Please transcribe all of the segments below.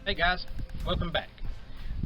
Hey guys, welcome back.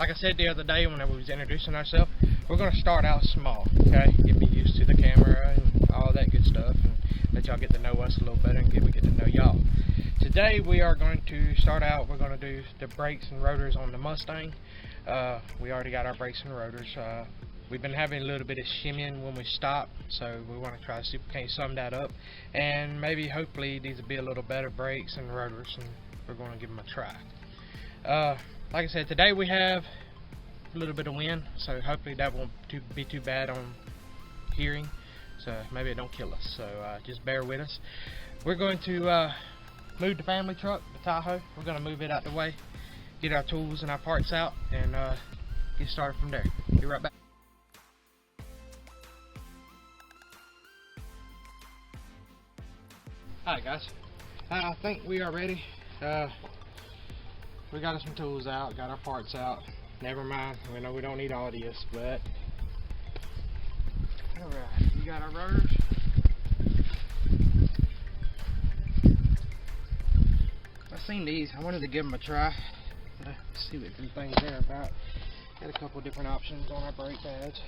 Like I said the other day when I was introducing ourselves, we're going to start out small, okay? Get me used to the camera and all that good stuff, and let y'all get to know us a little better and we get to know y'all. Today we are going to start out, we're going to do the brakes and rotors on the Mustang. We already got our brakes and rotors. We've been having a little bit of shimmying when we stop, so we want to try to see if we can sum that up. And maybe, hopefully, these will be a little better brakes and rotors, and we're going to give them a try. Like I said, today we have a little bit of wind, so hopefully that won't be too bad on hearing, so maybe it don't kill us, so just bear with us. We're going to move the family truck, the Tahoe. We're going to move it out the way, get our tools and our parts out, and get started from there. Be right back. Alright guys, I think we are ready. We got some tools out, got our parts out. Never mind, we know we don't need all this, but alright, we got our rotors. I've seen these, I wanted to give them a try. See what them things are about. Got a couple different options on our brake pads.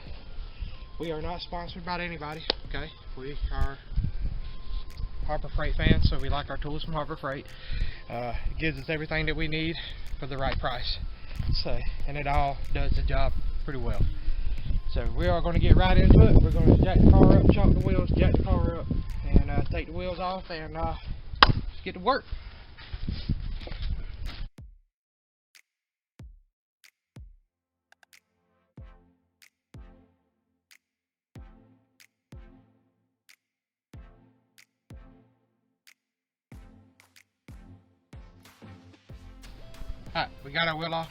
We are not sponsored by anybody, okay? We are Harbor Freight fans, so we like our tools from Harbor Freight. It gives us everything that we need for the right price. So, and it all does the job pretty well. So we are going to get right into it. We're going to jack the car up, choke the wheels, jack the car up, and take the wheels off, and get to work. Alright, we got our wheel off.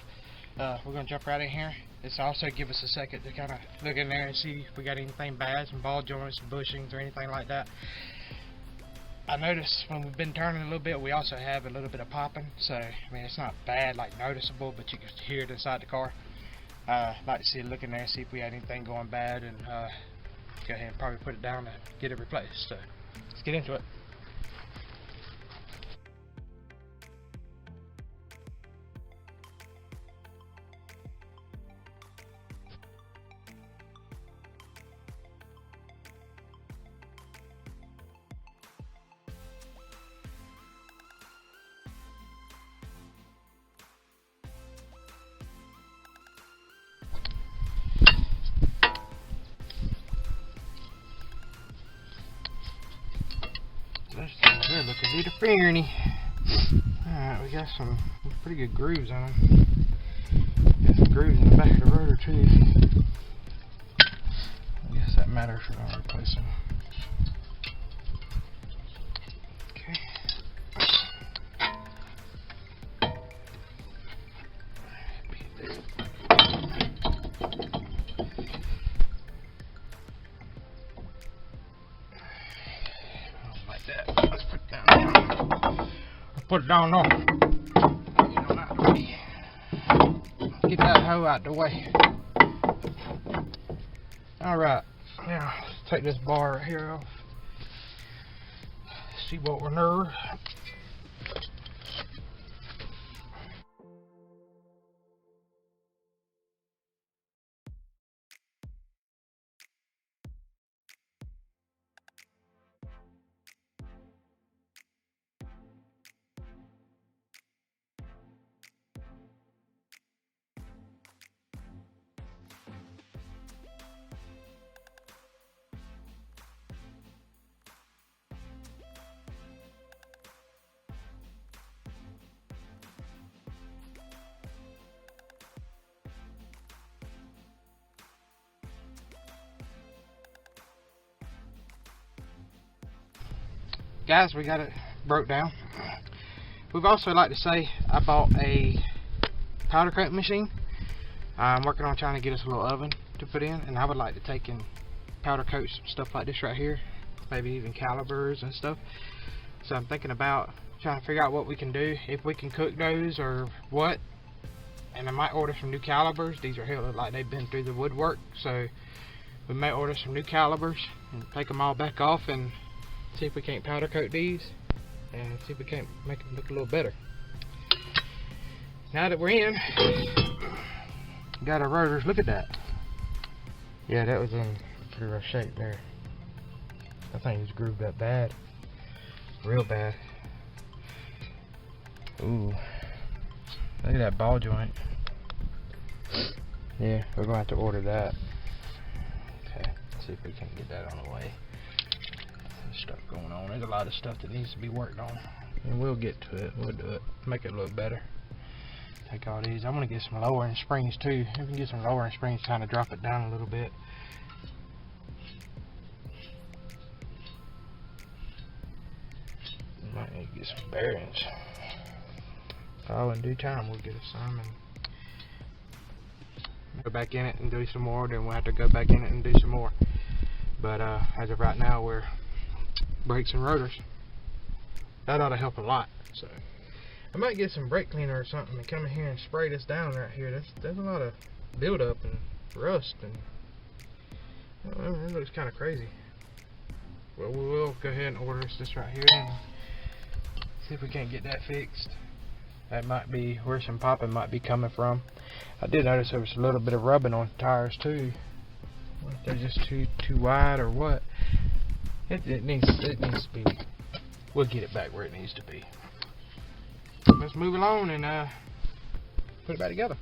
We're going to jump right in here. This also give us a second to kind of look in there and see if we got anything bad, some ball joints, bushings, or anything like that. I noticed when we've been turning a little bit, we also have a little bit of popping. So, I mean, it's not bad, like noticeable, but you can hear it inside the car. I'd like to see it, look in there and see if we had anything going bad, and go ahead and probably put it down and get it replaced. So, let's get into it. They're looking a little fairny. Alright, we got some pretty good grooves on them. Got some grooves in the back of the rotor too. I guess that matters for not replacing. Okay. Put it down there. Get that hoe out the way. Alright, now let's take this bar right here off. See what we're near. Guys, we got it broke down. We've also like to say I bought a powder coat machine. I'm working on trying to get us a little oven to put in, and I would like to take and powder coat some stuff like this right here, maybe even calipers and stuff. So I'm thinking about trying to figure out what we can do, if we can cook those or what. And I might order some new calipers. These are look like they've been through the woodwork, so we may order some new calipers and take them all back off and see if we can't powder coat these and see if we can't make them look a little better. now that we're in, got our rotors. Look at that. Yeah, that was in pretty rough shape there. I think it was grooved up bad. Real bad. Ooh. Look at that ball joint. Yeah, we're gonna have to order that. Okay, let's see if we can get that on the way. There's stuff going on. There's a lot of stuff that needs to be worked on. And we'll get to it. We'll do it. Make it look better. Take all these. I'm gonna get some lowering springs too. If we can get some lowering springs, kind of drop it down a little bit. Might need to get some bearings. Oh, in due time we'll get us some and go back in it and do some more. Then we'll have to go back in it and do some more. But as of right now, we're brakes and rotors. That ought to help a lot. So I might get some brake cleaner or something and come in here and spray this down right here. There's a lot of buildup and rust, and it looks kind of crazy. Well, we will go ahead and order this right here and see if we can't get that fixed. That might be where some popping might be coming from. I did notice there was a little bit of rubbing on the tires too. If they're just too wide or what. It needs to be. We'll get it back where it needs to be. Let's move along and put it back together.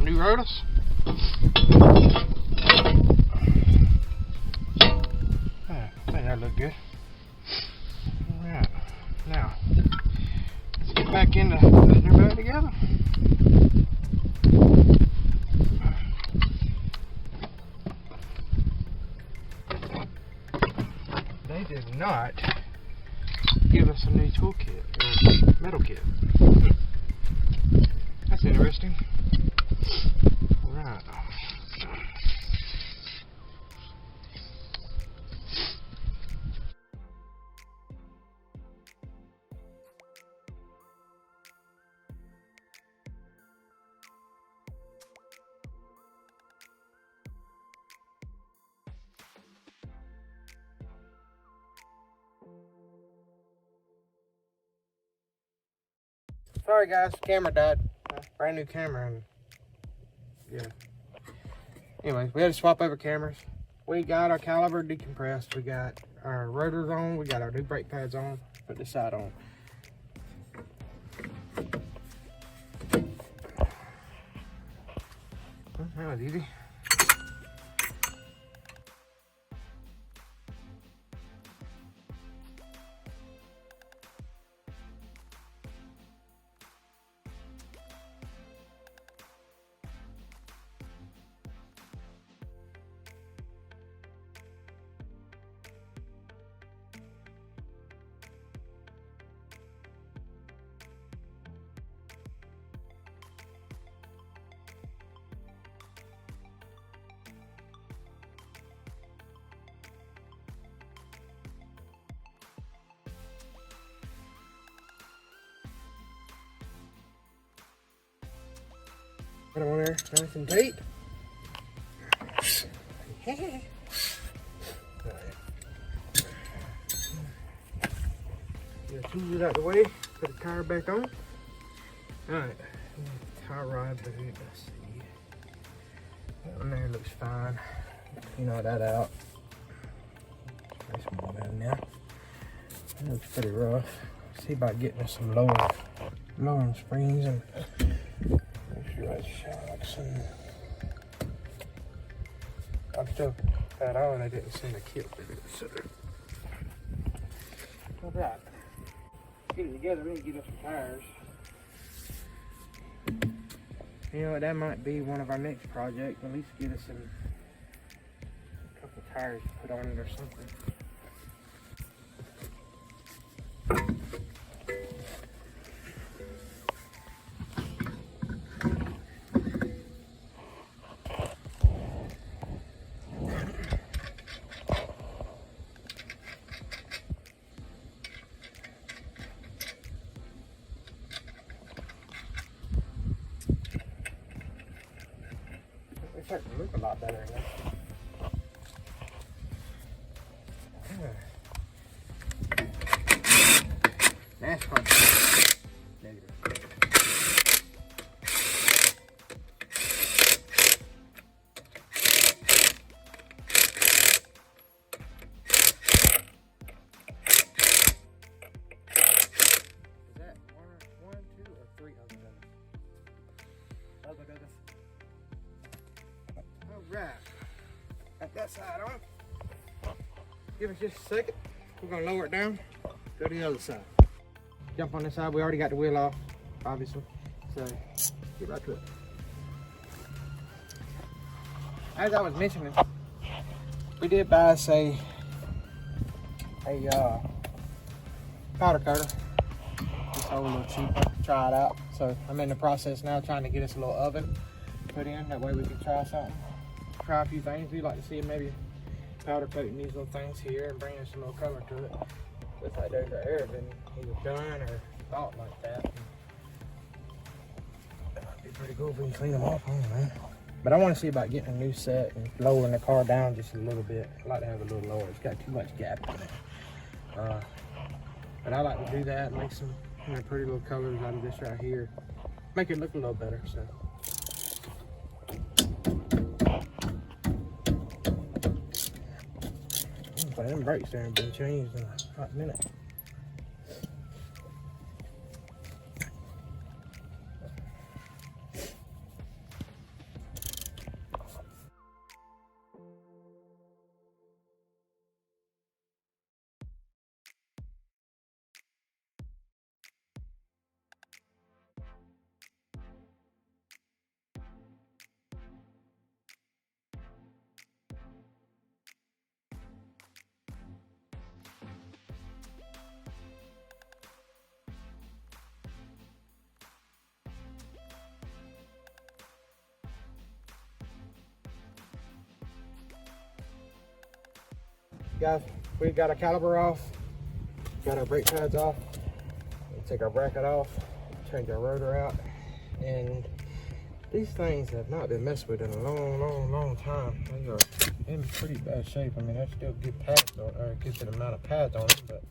New rotors. I think that look good. Alright, now let's get back into putting her back together. They did not give us a new toolkit or metal kit. That's interesting. Right. Sorry guys, camera died. Brand new camera and yeah. Anyways, we had to swap over cameras. We got our caliper decompressed. We got our rotors on. We got our new brake pads on. Put this side on. That was easy. Put them on there nice and tight. Get the tools out of the way. Put the tire back on. Alright. Tire rod boot. Let's see. That one there looks fine. Clean all that out. Spray some more down now. That looks pretty rough. See about getting us some lowering springs and right shocks and I'm still that on. I didn't send a kit with it, so alright. Get it together, we need to get us some tires. You know what, that might be one of our next projects. At least get us a couple of tires to put on it or something. It's starting to look a lot better now. NASCAR. Negative. Alright, got that side on. Give us just a second. We're gonna lower it down, go to the other side. Jump on this side, we already got the wheel off, obviously. So, get right to it. As I was mentioning, we did buy us a powder coater. Just a little cheaper, try it out. So I'm in the process now trying to get us a little oven put in, that way we can try something. Try a few things. We'd like to see maybe powder coating these little things here and bringing some little color to it. Looks like those are ever been either done or thought like that. That'd be pretty cool if we can clean them off, I don't know. But I want to see about getting a new set and lowering the car down just a little bit. I like to have it a little lower. It's got too much gap in it. But I like to do that, make some pretty little colors out of this right here. Make it look a little better. So. Them brakes there have been changed in a hot minute. Guys, we got our caliper off, got our brake pads off, we'll take our bracket off, change our rotor out, and these things have not been messed with in a long time. They are in pretty bad shape. I mean, there's still good pads on, or a good amount of pads on them, but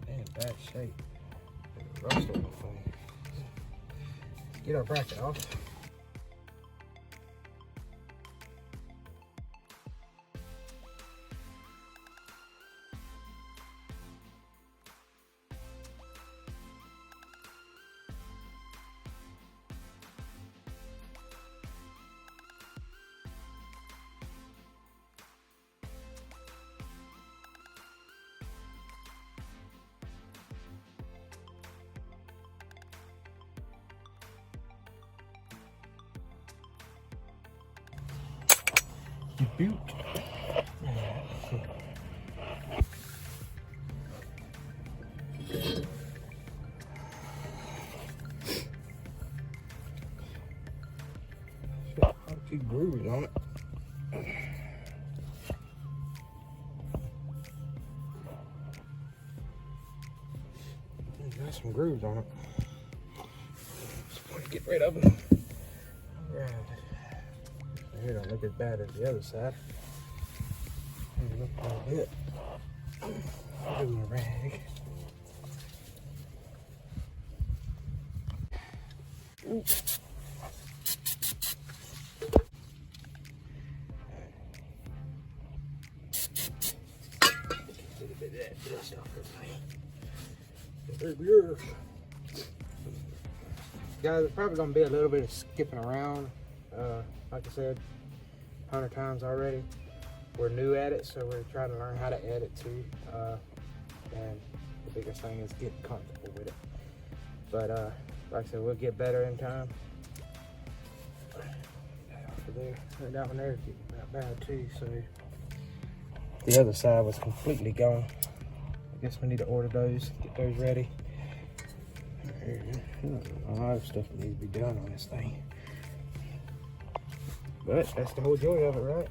they're in bad shape. Rust on the thing. Get our bracket off. Butte. Got a few grooves on it. Got some grooves on it. Just want to get rid of them. All right. Here don't look as bad as the other side. It look a little bit. I'll give them a rag. Ooh. A little bit of that dust off everything. Guys, there's probably gonna be a little bit of skipping around. Like I said 100 times already, we're new at it, so we're trying to learn how to edit too. And the biggest thing is getting comfortable with it. But like I said, we'll get better in time. That one there is getting about bad too. So the other side was completely gone. I guess we need to order those, get those ready. A lot of stuff needs to be done on this thing. But that's the whole joy of it, right?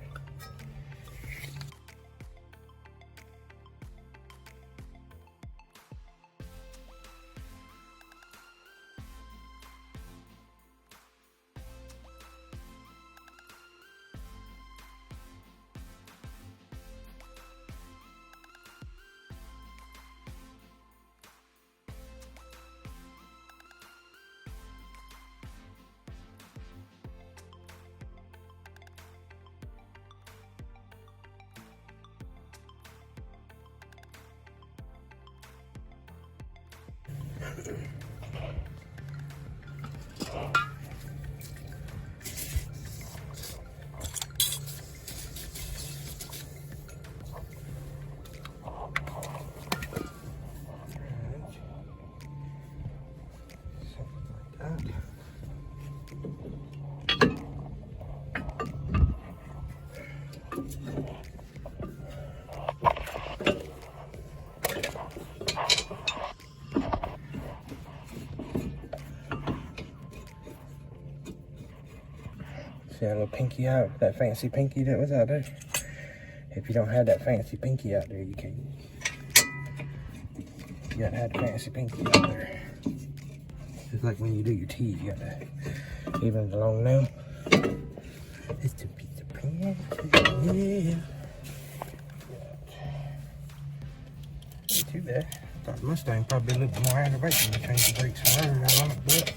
See that little pinky out, that fancy pinky that was out there? If you don't have that fancy pinky out there, you can't. You gotta have the fancy pinky out there. Just like when you do your teeth, you gotta even along them. It's a piece of pinky, yeah. Not too bad. I thought the Mustang probably a little bit more aggravating to change the brakes and rotors on it, but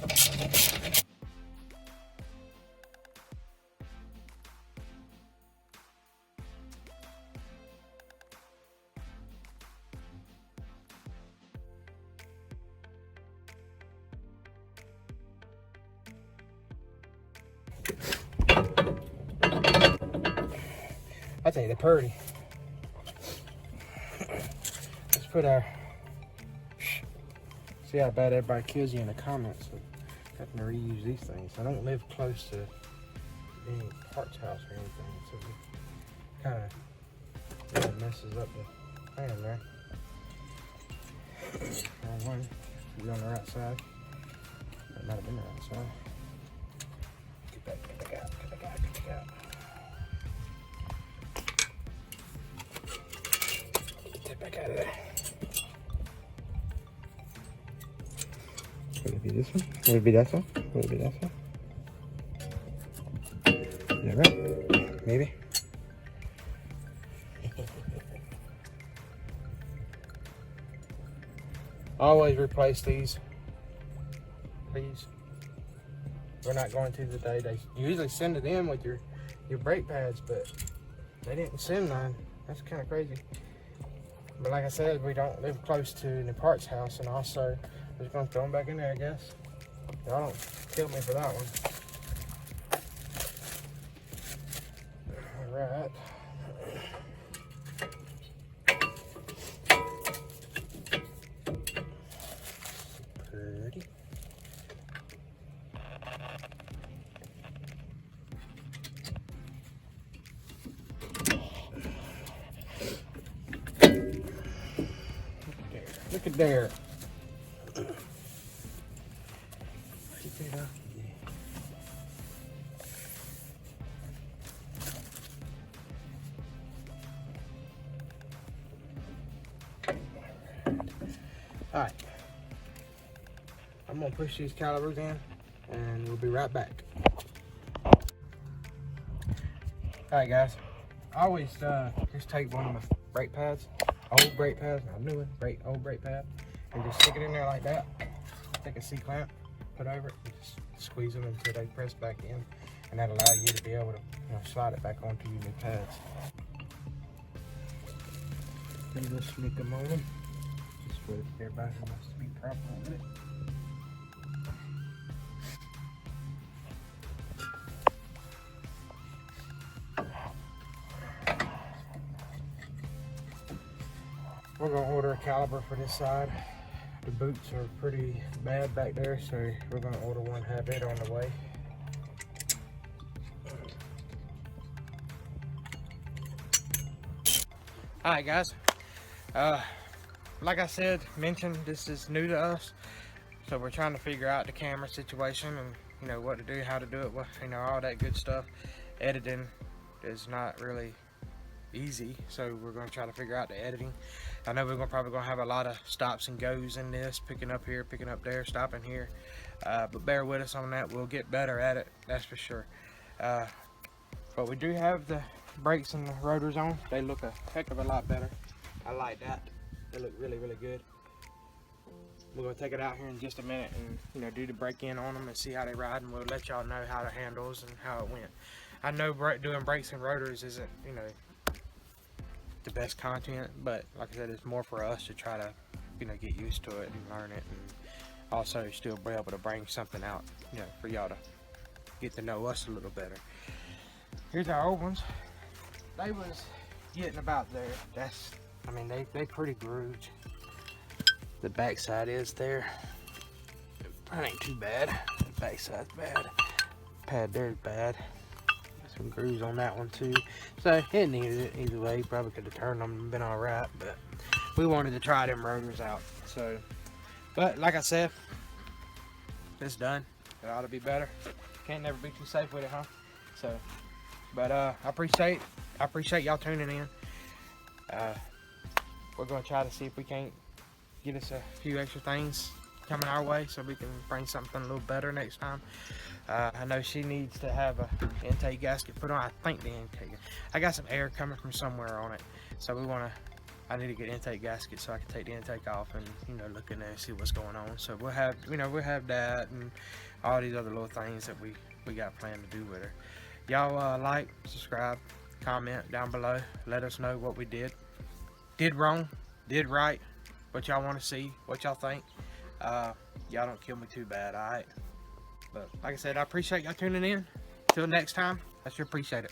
I tell you, they're pretty. Let's put our, see how bad everybody kills you in the comments with having to reuse these things. I don't live close to any parts house or anything, so it kind of really messes up the fan there. Wrong one. Should be on the right side. That might have been the right side. Get back out, get back out, get back out. Back out of there. Would it be this one? Would it be that one? Would it be that one? Is that right? Maybe. Always replace these. Please. We're not going to today. They usually send it in with your brake pads, but they didn't send none. That's kind of crazy. But like I said, we don't live close to the parts house, and also I'm just gonna throw them back in there, I guess. Y'all don't kill me for that one. All right. Pretty. Look at there. Alright. I'm gonna push these calipers in and we'll be right back. Alright guys. I always just take one of my brake pads. Old brake pads, not new one, old brake pad, and just stick it in there like that. Take a C-clamp, put over it, and just squeeze them until they press back in, and that allows you to be able to, slide it back onto your new pads. And just slick them on them, just for everybody who wants to be proper with it. We're gonna order a caliper for this side. The boots are pretty bad back there, so we're gonna order one, have it on the way. Alright guys, like I said, mentioned, this is new to us, so we're trying to figure out the camera situation and what to do, how to do it, all that good stuff. Editing is not really easy, so we're going to try to figure out the editing. I know we're probably going to have a lot of stops and goes in this, picking up here, picking up there, stopping here, but bear with us on that. We'll get better at it, that's for sure. But we do have the brakes and the rotors on. They look a heck of a lot better. I like that. They look really, really good. We're going to take it out here in just a minute and do the break in on them and see how they ride, and we'll let y'all know how it handles and how it went. I know doing brakes and rotors isn't the best content, but like I said, it's more for us to try to you know, get used to it and learn it, and also still be able to bring something out, you know, for y'all to get to know us a little better. Here's our old ones. They was getting about there. That's, I mean, they pretty grooved. The backside is there. That ain't too bad. The backside's bad. Pad there's bad. Got some grooves on that one too. So it needed it either way. Probably could have turned them and been all right, but we wanted to try them rotors out. So, but like I said, it's done. It ought to be better. Can't never be too safe with it, huh? So, but I appreciate y'all tuning in. We're gonna try to see if we can't get us a few extra things coming our way so we can bring something a little better next time. I know she needs to have a intake gasket put on. I think the intake, I got some air coming from somewhere on it, so I need to get intake gasket so I can take the intake off and, you know, look in there and see what's going on. So we'll have, you know, we'll have that and all these other little things that we got planned to do with her. Y'all like, subscribe, comment down below. Let us know what we did wrong, did right, what y'all want to see, what y'all think. Y'all don't kill me too bad, alright? But like I said, I appreciate y'all tuning in. Till next time, I sure appreciate it.